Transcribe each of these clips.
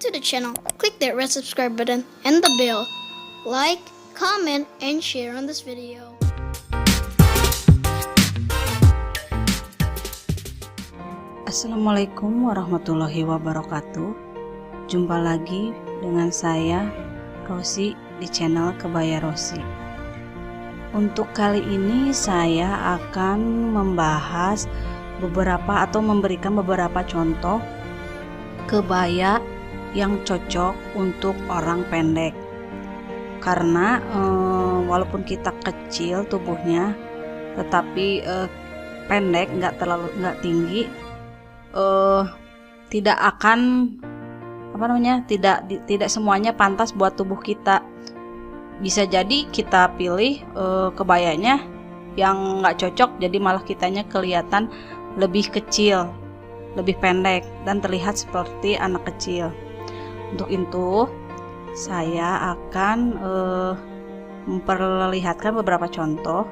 to the channel, click that red subscribe button and the bell. Like, comment, and share on this video. Assalamualaikum warahmatullahi wabarakatuh. Jumpa lagi dengan saya Rosi di channel Kebaya Rosi. Untuk kali ini saya akan membahas memberikan beberapa contoh kebaya yang cocok untuk orang pendek. Karena walaupun kita kecil tubuhnya, tetapi pendek, nggak tinggi, tidak semuanya pantas buat tubuh kita. Bisa jadi kita pilih kebayanya yang nggak cocok, jadi malah kitanya kelihatan lebih kecil, lebih pendek, dan terlihat seperti anak kecil. Untuk itu saya akan memperlihatkan beberapa contoh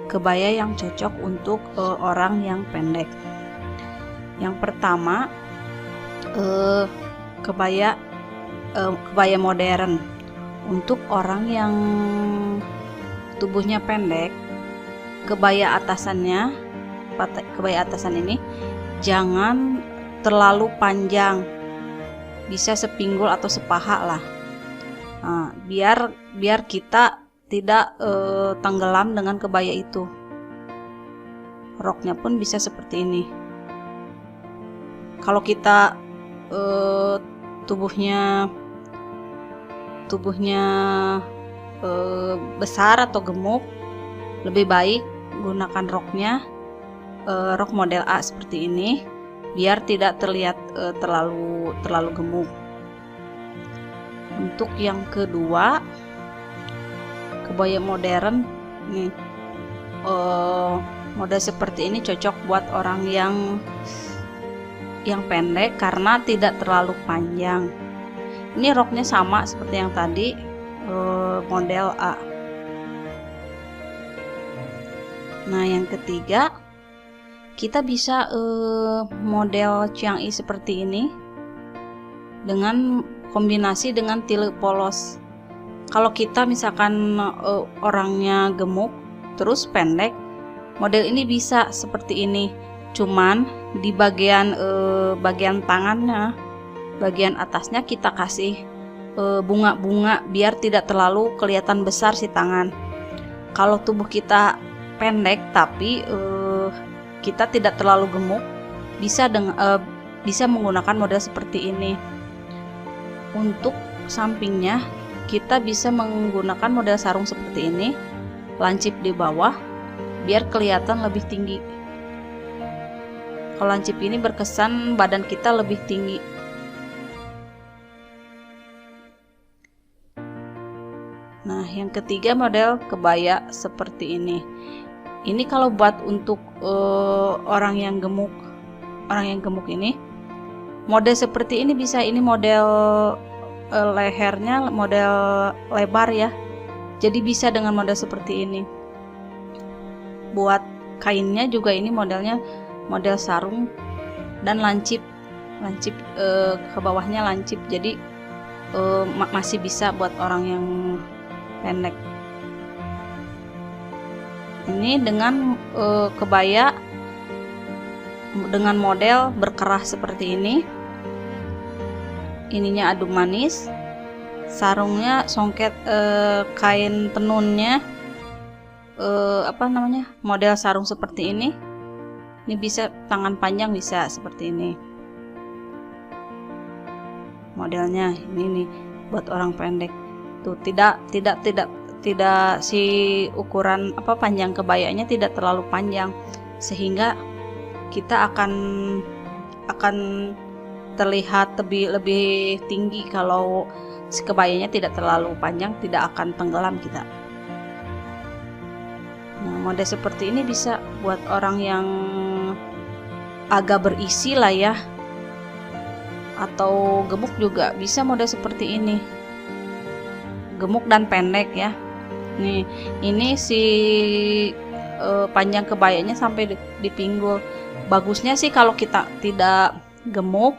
kebaya yang cocok untuk orang yang pendek. Yang pertama, kebaya modern untuk orang yang tubuhnya pendek. Kebaya atasan ini jangan terlalu panjang, bisa sepinggul atau sepaha lah. Biar kita tidak tenggelam dengan kebaya itu. Roknya pun bisa seperti ini. Kalau kita tubuhnya besar atau gemuk, lebih baik gunakan rok model A seperti ini, biar tidak terlihat terlalu gemuk. Untuk yang kedua, kebaya modern nih, model seperti ini cocok buat orang yang pendek karena tidak terlalu panjang. Ini roknya sama seperti yang tadi, model A. Nah, yang ketiga, kita bisa model Chiang-i seperti ini dengan kombinasi dengan tile polos. Kalau kita misalkan orangnya gemuk terus pendek, model ini bisa seperti ini. Cuman di bagian tangannya, bagian atasnya kita kasih bunga-bunga biar tidak terlalu kelihatan besar si tangan. Kalau tubuh kita pendek tapi kita tidak terlalu gemuk, bisa menggunakan model seperti ini. Untuk sampingnya kita bisa menggunakan model sarung seperti ini, lancip di bawah biar kelihatan lebih tinggi. Kalau lancip ini berkesan badan kita lebih tinggi. Nah, yang ketiga, model kebaya seperti ini. Ini kalau buat untuk orang yang gemuk ini, model seperti ini bisa. Ini model lehernya model lebar ya. Jadi bisa dengan model seperti ini. Buat kainnya juga ini modelnya model sarung dan lancip ke bawahnya lancip, jadi masih bisa buat orang yang pendek. Ini dengan kebaya dengan model berkerah seperti ini. Ininya adu manis, sarungnya songket, kain tenunnya model sarung seperti ini. Ini bisa tangan panjang, bisa seperti ini. Modelnya ini nih buat orang pendek. Tuh, tidak si ukuran panjang kebayanya tidak terlalu panjang, sehingga kita akan terlihat lebih tinggi. Kalau si kebayanya tidak terlalu panjang, tidak akan tenggelam kita. Nah, model seperti ini bisa buat orang yang agak berisi lah ya, atau gemuk juga bisa model seperti ini, gemuk dan pendek ya. Nih, ini si panjang kebayanya sampai di pinggul. Bagusnya sih kalau kita tidak gemuk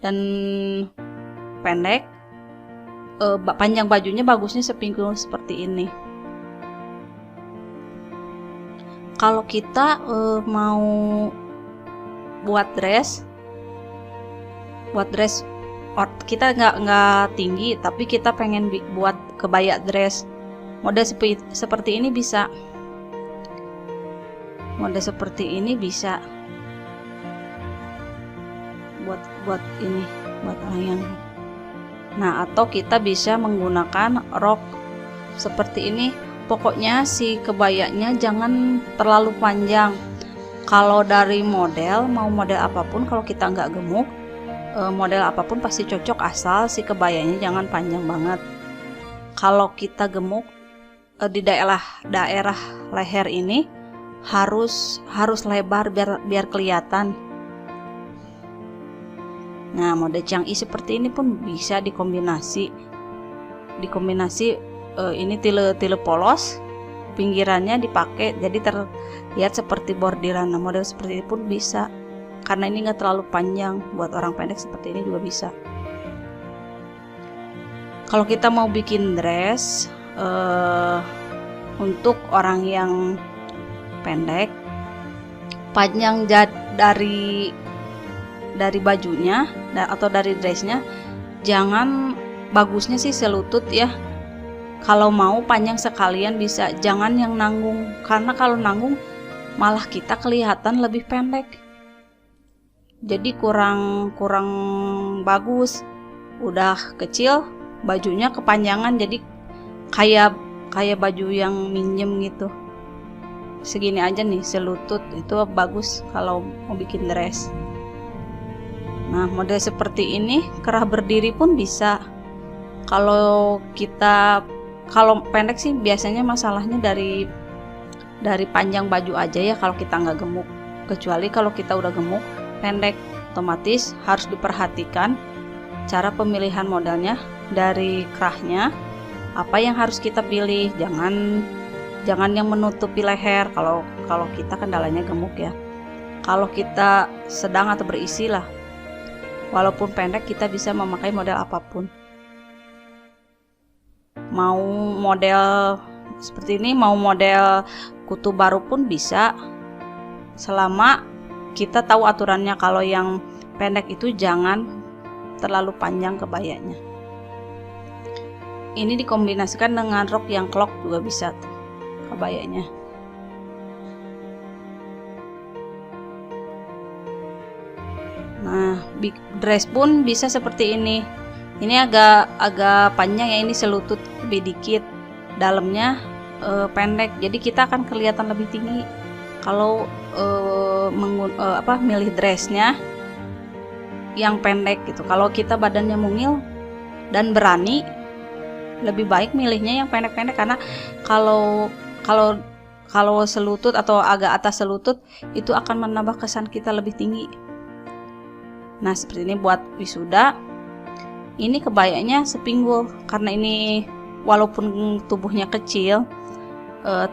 dan pendek, panjang bajunya bagusnya sepinggul seperti ini. Kalau kita mau buat dress kita nggak tinggi, tapi kita pengen buat kebaya dress model seperti ini bisa. Model seperti ini bisa buat ini, buat layang. Nah, atau kita bisa menggunakan rok seperti ini. Pokoknya si kebayanya jangan terlalu panjang. Kalau dari model, mau model apapun, kalau kita nggak gemuk, model apapun pasti cocok, asal si kebayanya jangan panjang banget. Kalau kita gemuk, di daerah leher ini harus lebar biar kelihatan. Nah, model Chiang-i seperti ini pun bisa dikombinasi ini tile polos, pinggirannya dipakai jadi terlihat seperti bordiran. Nah, model seperti ini pun bisa, karena ini nggak terlalu panjang. Buat orang pendek seperti ini juga bisa. Kalau kita mau bikin dress untuk orang yang pendek, panjang dari bajunya atau dari dressnya, jangan, bagusnya sih selutut ya. Kalau mau panjang sekalian bisa, jangan yang nanggung, karena kalau nanggung malah kita kelihatan lebih pendek, jadi kurang bagus. Udah kecil, bajunya kepanjangan, jadi kayak baju yang minjem gitu. Segini aja nih selutut, itu bagus kalau mau bikin dress. Nah, model seperti ini kerah berdiri pun bisa. Kalau pendek sih biasanya masalahnya dari panjang baju aja ya, kalau kita nggak gemuk. Kecuali kalau kita udah gemuk, pendek, otomatis harus diperhatikan cara pemilihan modelnya. Dari kerahnya, apa yang harus kita pilih, jangan yang menutupi leher kalau kita kendalanya gemuk ya. Kalau kita sedang atau berisi lah, walaupun pendek kita bisa memakai model apapun. Mau model seperti ini, mau model kutu baru pun bisa, selama kita tahu aturannya. Kalau yang pendek itu jangan terlalu panjang kebayanya. Ini dikombinasikan dengan rok yang clog juga bisa tuh, kebayanya. Nah, dress pun bisa seperti ini. Ini agak panjang ya, ini selutut lebih dikit, dalamnya pendek, jadi kita akan kelihatan lebih tinggi kalau milih dressnya yang pendek gitu. Kalau kita badannya mungil dan berani, lebih baik milihnya yang pendek-pendek, karena kalau selutut atau agak atas selutut itu akan menambah kesan kita lebih tinggi. Nah, seperti ini buat wisuda. Ini kebayanya sepinggul, karena ini walaupun tubuhnya kecil,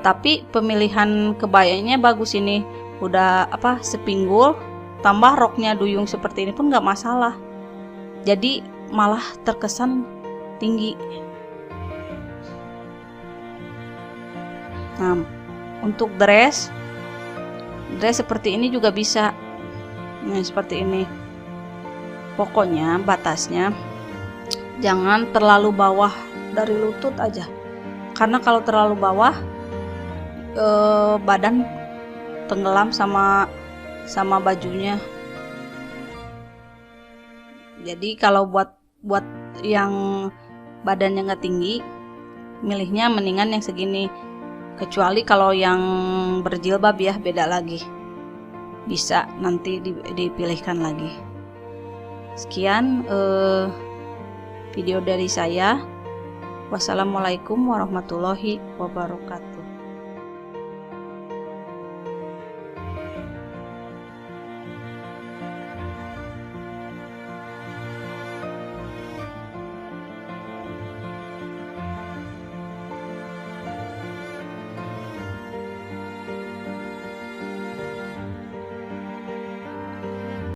tapi pemilihan kebayanya bagus. Ini udah sepinggul, tambah roknya duyung seperti ini pun nggak masalah, jadi malah terkesan tinggi. Nah, untuk dress seperti ini juga bisa. Nah, seperti ini. Pokoknya batasnya jangan terlalu bawah dari lutut aja, karena kalau terlalu bawah badan tenggelam sama bajunya. Jadi kalau buat yang badannya nggak tinggi, milihnya mendingan yang segini. Kecuali kalau yang berjilbab ya, beda lagi, bisa nanti dipilihkan lagi. Sekian video dari saya. Wassalamualaikum warahmatullahi wabarakatuh.